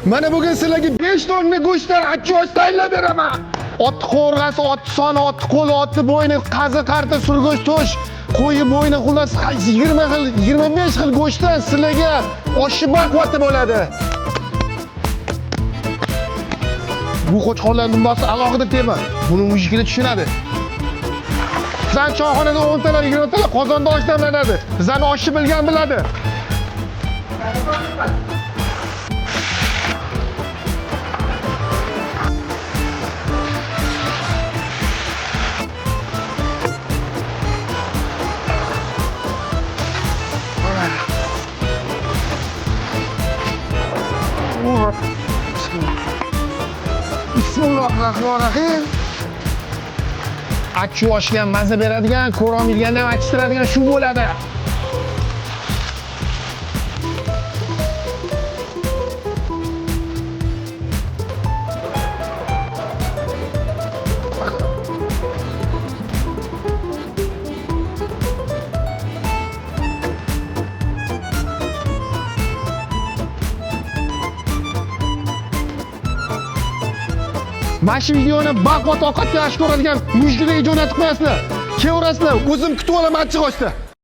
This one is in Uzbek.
Mana bugun sizlarga 5 tonna go'shtdan achchiq tayyorlab beraman. Ot qo'rg'asi, ot soni, ot qo'li, ot bo'yni, qazi, qarta, surgo'sh, to'sh, qo'yi bo'yni, xullas 20 xil, 25 xil go'shtdan sizlarga oshi baquvvat bo'ladi. Bu qo'chqorlar dumbasi alohida tema. Buni mujiklar tushunadi. Bizning choyxonada 10 talar, 20 talar qozonda osh damlanadi. Bizning oshni bilgan biladi. Bismillahirrahmanirrahim. Achchiq oshga mazza beradigan, ko'rom yeganda achishtiradigan shu bo'ladi. Mana shu videoni baquvvat ovqatga yaxshi ko'radigan mujiklarga jo'natib qo'yasizlar. Kevrasizlar, o'zim kutib olaman achchiq oshda.